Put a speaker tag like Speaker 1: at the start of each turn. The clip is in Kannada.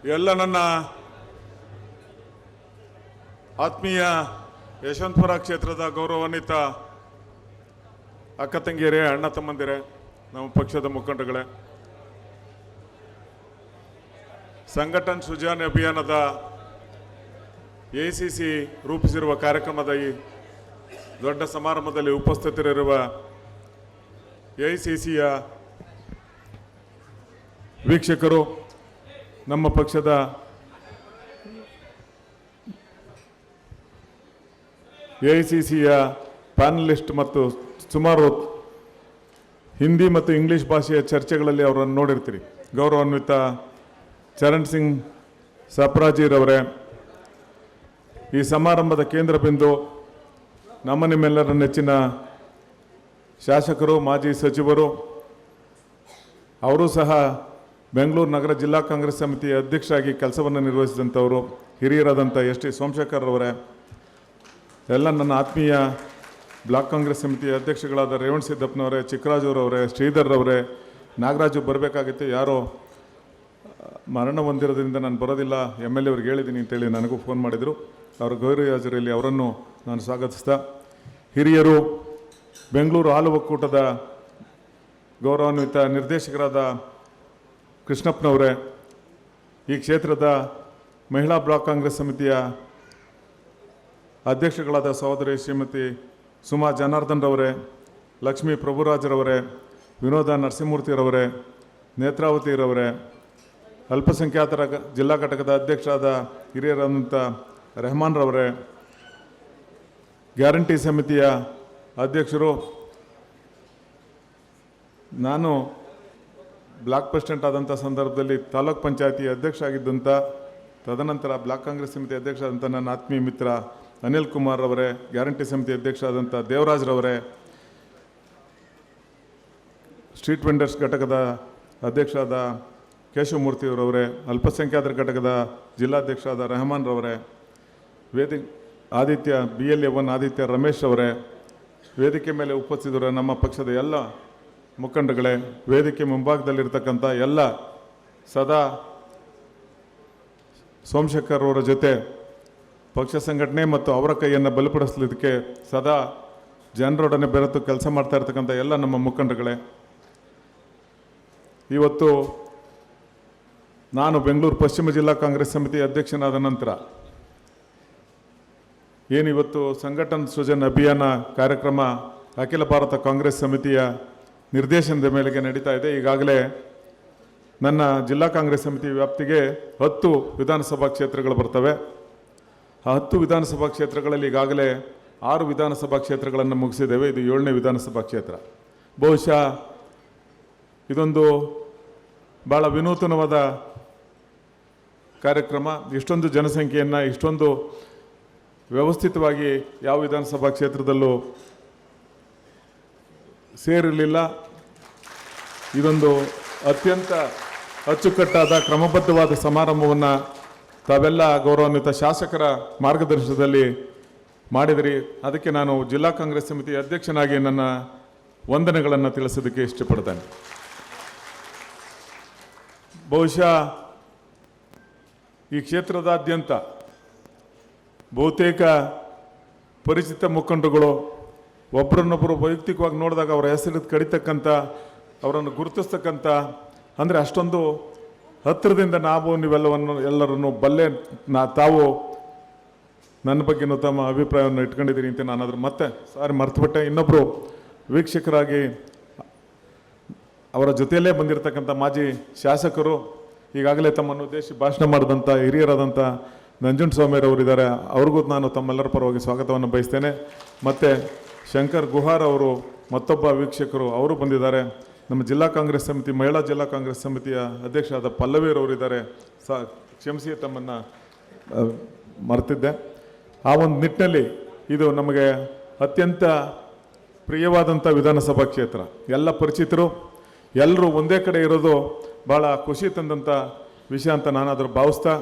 Speaker 1: ಎಲ್ಲ ನನ್ನ ಆತ್ಮೀಯ ಯಶವಂತಪುರ ಕ್ಷೇತ್ರದ ಗೌರವಾನ್ವಿತ ಅಕ್ಕ ತಂಗಿಯರೇ, ಅಣ್ಣ ತಮ್ಮಂದಿರೇ, ನಮ್ಮ ಪಕ್ಷದ ಮುಖಂಡಗಳೇ, ಸಂಘಟನ್ ಸೃಜನ್ ಅಭಿಯಾನದ AICC ರೂಪಿಸಿರುವ ಕಾರ್ಯಕ್ರಮದ ಈ ದೊಡ್ಡ ಸಮಾರಂಭದಲ್ಲಿ ಉಪಸ್ಥಿತರಿರುವ AICCಯ ವೀಕ್ಷಕರು, ನಮ್ಮ ಪಕ್ಷದ AICCಯ ಪ್ಯಾನಲಿಸ್ಟ್ ಮತ್ತು ಸುಮಾರು ಹಿಂದಿ ಮತ್ತು ಇಂಗ್ಲಿಷ್ ಭಾಷೆಯ ಚರ್ಚೆಗಳಲ್ಲಿ ಅವರನ್ನು ನೋಡಿರ್ತೀರಿ. ಗೌರವಾನ್ವಿತ ಚರಣ್ ಸಿಂಗ್ ಸಪ್ರಾಜಿರವರೇ, ಈ ಸಮಾರಂಭದ ಕೇಂದ್ರ ಬಿಂದು ನಿಮ್ಮೆಲ್ಲರ ನೆಚ್ಚಿನ ಶಾಸಕರು, ಮಾಜಿ ಸಚಿವರು, ಅವರು ಸಹ ಬೆಂಗಳೂರು ನಗರ ಜಿಲ್ಲಾ ಕಾಂಗ್ರೆಸ್ ಸಮಿತಿಯ ಅಧ್ಯಕ್ಷರಾಗಿ ಕೆಲಸವನ್ನು ನಿರ್ವಹಿಸಿದಂಥವರು, ಹಿರಿಯರಾದಂಥ ST ಸೋಮಶೇಖರ್ ಅವರೇ, ಎಲ್ಲ ನನ್ನ ಆತ್ಮೀಯ ಬ್ಲಾಕ್ ಕಾಂಗ್ರೆಸ್ ಸಮಿತಿಯ ಅಧ್ಯಕ್ಷಗಳಾದ ರೇವಣ್ ಸಿದ್ದಪ್ಪನವರೇ, ಚಿಕ್ಕರಾಜುರವರೇ, ಶ್ರೀಧರ್ ಅವರೇ, ನಾಗರಾಜು ಬರಬೇಕಾಗಿತ್ತು, ಯಾರೋ ಮರಣ ಹೊಂದಿರೋದ್ರಿಂದ ನಾನು ಬರೋದಿಲ್ಲ, MLA ಅವ್ರಿಗೆ ಹೇಳಿದ್ದೀನಿ ಅಂತೇಳಿ ನನಗೂ ಫೋನ್ ಮಾಡಿದರು. ಅವರ ಗೌರವ ಹಾಜರಿಯಲ್ಲಿ ಅವರನ್ನು ನಾನು ಸ್ವಾಗತಿಸ್ತಾ, ಹಿರಿಯರು, ಬೆಂಗಳೂರು ಹಾಲು ಒಕ್ಕೂಟದ ಗೌರವಾನ್ವಿತ ನಿರ್ದೇಶಕರಾದ ಕೃಷ್ಣಪ್ಪನವರೇ, ಈ ಕ್ಷೇತ್ರದ ಮಹಿಳಾ ಬ್ಲಾಕ್ ಕಾಂಗ್ರೆಸ್ ಸಮಿತಿಯ ಅಧ್ಯಕ್ಷಗಳಾದ ಸಹೋದರಿ ಶ್ರೀಮತಿ ಸುಮಾ ಜನಾರ್ದನ್ ರವರೇ, ಲಕ್ಷ್ಮೀ ಪ್ರಭುರಾಜರವರೇ, ವಿನೋದ ನರಸಿಂಹಮೂರ್ತಿರವರೇ, ನೇತ್ರಾವತಿರವರೇ, ಅಲ್ಪಸಂಖ್ಯಾತರ ಜಿಲ್ಲಾ ಘಟಕದ ಅಧ್ಯಕ್ಷರಾದ ಹಿರಿಯರಾದಂಥ ರೆಹಮಾನ್ ರವರೇ, ಗ್ಯಾರಂಟಿ ಸಮಿತಿಯ ಅಧ್ಯಕ್ಷರು, ನಾನು ಬ್ಲಾಕ್ ಪ್ರೆಸಿಡೆಂಟ್ ಆದಂಥ ಸಂದರ್ಭದಲ್ಲಿ ತಾಲೂಕ್ ಪಂಚಾಯತಿ ಅಧ್ಯಕ್ಷ ಆಗಿದ್ದಂಥ, ತದನಂತರ ಬ್ಲಾಕ್ ಕಾಂಗ್ರೆಸ್ ಸಮಿತಿ ಅಧ್ಯಕ್ಷ ಆದಂಥ ನನ್ನ ಆತ್ಮೀಯ ಮಿತ್ರ ಅನಿಲ್ ಕುಮಾರ್ ಅವರೇ, ಗ್ಯಾರಂಟಿ ಸಮಿತಿ ಅಧ್ಯಕ್ಷ ಆದಂಥ ದೇವರಾಜ್ರವರೇ, ಸ್ಟ್ರೀಟ್ ವೆಂಡರ್ಸ್ ಘಟಕದ ಅಧ್ಯಕ್ಷರಾದ ಕೇಶವಮೂರ್ತಿಯವರವರೇ, ಅಲ್ಪಸಂಖ್ಯಾತರ ಘಟಕದ ಜಿಲ್ಲಾಧ್ಯಕ್ಷರಾದ ರೆಹಮಾನ್ ರವರೇ, ಆದಿತ್ಯ BLA1 ಆದಿತ್ಯ ರಮೇಶ್ ಅವರೇ, ವೇದಿಕೆ ಮೇಲೆ ಉಪಸ್ಥಿತರು ನಮ್ಮ ಪಕ್ಷದ ಎಲ್ಲ ಮುಖಂಡಗಳೇ, ವೇದಿಕೆ ಮುಂಭಾಗದಲ್ಲಿರ್ತಕ್ಕಂಥ ಎಲ್ಲ ಸದಾ ಸೋಮಶೇಖರ್ ಅವರ ಜೊತೆ ಪಕ್ಷ ಸಂಘಟನೆ ಮತ್ತು ಅವರ ಕೈಯನ್ನು ಬಲಪಡಿಸಲಿದ್ದಕ್ಕೆ ಸದಾ ಜನರೊಡನೆ ಬೆರೆತು ಕೆಲಸ ಮಾಡ್ತಾ ಇರ್ತಕ್ಕಂಥ ಎಲ್ಲ ನಮ್ಮ ಮುಖಂಡಗಳೇ, ಇವತ್ತು ನಾನು ಬೆಂಗಳೂರು ಪಶ್ಚಿಮ ಜಿಲ್ಲಾ ಕಾಂಗ್ರೆಸ್ ಸಮಿತಿ ಅಧ್ಯಕ್ಷನಾದ ನಂತರ ಏನಿವತ್ತು ಸಂಘಟನ್ ಸೃಜನ್ ಅಭಿಯಾನ ಕಾರ್ಯಕ್ರಮ ಅಖಿಲ ಭಾರತ ಕಾಂಗ್ರೆಸ್ ಸಮಿತಿಯ ನಿರ್ದೇಶನದ ಮೇಲೆಗೆ ನಡೀತಾ ಇದೆ. ಈಗಾಗಲೇ ನನ್ನ ಜಿಲ್ಲಾ ಕಾಂಗ್ರೆಸ್ ಸಮಿತಿ ವ್ಯಾಪ್ತಿಗೆ 10 ವಿಧಾನಸಭಾ ಕ್ಷೇತ್ರಗಳು ಬರ್ತವೆ. ಆ 10 ವಿಧಾನಸಭಾ ಕ್ಷೇತ್ರಗಳಲ್ಲಿ ಈಗಾಗಲೇ 6 ವಿಧಾನಸಭಾ ಕ್ಷೇತ್ರಗಳನ್ನು ಮುಗಿಸಿದ್ದೇವೆ. ಇದು 7ನೇ ವಿಧಾನಸಭಾ ಕ್ಷೇತ್ರ. ಬಹುಶಃ ಇದೊಂದು ಭಾಳ ವಿನೂತನವಾದ ಕಾರ್ಯಕ್ರಮ. ಇಷ್ಟೊಂದು ಜನಸಂಖ್ಯೆಯನ್ನು ಇಷ್ಟೊಂದು ವ್ಯವಸ್ಥಿತವಾಗಿ ಯಾವ ವಿಧಾನಸಭಾ ಕ್ಷೇತ್ರದಲ್ಲೂ ಸೇರಿರಲಿಲ್ಲ. ಇದೊಂದು ಅತ್ಯಂತ ಅಚ್ಚುಕಟ್ಟಾದ ಕ್ರಮಬದ್ಧವಾದ ಸಮಾರಂಭವನ್ನು ತಾವೆಲ್ಲ ಗೌರವಾನ್ವಿತ ಶಾಸಕರ ಮಾರ್ಗದರ್ಶನದಲ್ಲಿ ಮಾಡಿದಿರಿ. ಅದಕ್ಕೆ ನಾನು ಜಿಲ್ಲಾ ಕಾಂಗ್ರೆಸ್ ಸಮಿತಿ ಅಧ್ಯಕ್ಷನಾಗಿ ನನ್ನ ವಂದನೆಗಳನ್ನು ತಿಳಿಸೋದಕ್ಕೆ ಇಷ್ಟಪಡ್ತೇನೆ. ಬಹುಶಃ ಈ ಕ್ಷೇತ್ರದಾದ್ಯಂತ ಬಹುತೇಕ ಪರಿಚಿತ ಮುಖಂಡರುಗಳು ಒಬ್ಬರನ್ನೊಬ್ಬರು ವೈಯಕ್ತಿಕವಾಗಿ ನೋಡಿದಾಗ ಅವರ ಹೆಸರು ಕಡಿತಕ್ಕಂಥ, ಅವರನ್ನು ಗುರುತಿಸ್ತಕ್ಕಂಥ, ಅಂದರೆ ಅಷ್ಟೊಂದು ಹತ್ತಿರದಿಂದ ನಾವು ಎಲ್ಲರನ್ನು ಬಲ್ಲೆ ತಾವು ನನ್ನ ಬಗ್ಗೆನೂ ತಮ್ಮ ಅಭಿಪ್ರಾಯವನ್ನು ಇಟ್ಕೊಂಡಿದ್ದೀನಿ ಅಂತ ನಾನು ಅದ್ರ ಮತ್ತೆ ಮರ್ತುಬಿಟ್ಟೆ. ಇನ್ನೊಬ್ಬರು ವೀಕ್ಷಕರಾಗಿ ಅವರ ಜೊತೆಯಲ್ಲೇ ಬಂದಿರತಕ್ಕಂಥ ಮಾಜಿ ಶಾಸಕರು, ಈಗಾಗಲೇ ತಮ್ಮನ್ನು ಉದ್ದೇಶಿಸಿ ಭಾಷಣ ಮಾಡಿದಂಥ ಹಿರಿಯರಾದಂಥ ನಂಜುಂಡಸ್ವಾಮಿಯವರಿದ್ದಾರೆ. ಅವ್ರಿಗೂ ನಾನು ತಮ್ಮೆಲ್ಲರ ಪರವಾಗಿ ಸ್ವಾಗತವನ್ನು ಬಯಸ್ತೇನೆ. ಮತ್ತು ಶಂಕರ್ ಗುಹಾರ್ ಅವರು ಮತ್ತೊಬ್ಬ ವೀಕ್ಷಕರು, ಅವರು ಬಂದಿದ್ದಾರೆ. ನಮ್ಮ ಜಿಲ್ಲಾ ಕಾಂಗ್ರೆಸ್ ಸಮಿತಿ ಮಹಿಳಾ ಜಿಲ್ಲಾ ಕಾಂಗ್ರೆಸ್ ಸಮಿತಿಯ ಅಧ್ಯಕ್ಷರಾದ ಪಲ್ಲವಿಯರವರಿದ್ದಾರೆ. ಕ್ಷಮಿಸಿ, ತಮ್ಮನ್ನು ಮರೆತಿದ್ದೆ. ಆ ಒಂದು ನಿಟ್ಟಿನಲ್ಲಿ ಇದು ನಮಗೆ ಅತ್ಯಂತ ಪ್ರಿಯವಾದಂಥ ವಿಧಾನಸಭಾ ಕ್ಷೇತ್ರ. ಎಲ್ಲ ಪರಿಚಿತರು, ಎಲ್ಲರೂ ಒಂದೇ ಕಡೆ ಇರೋದು ಭಾಳ ಖುಷಿ ತಂದಂಥ ವಿಷಯ ಅಂತ ನಾನು ಅದರ ಭಾವಿಸ್ತಾ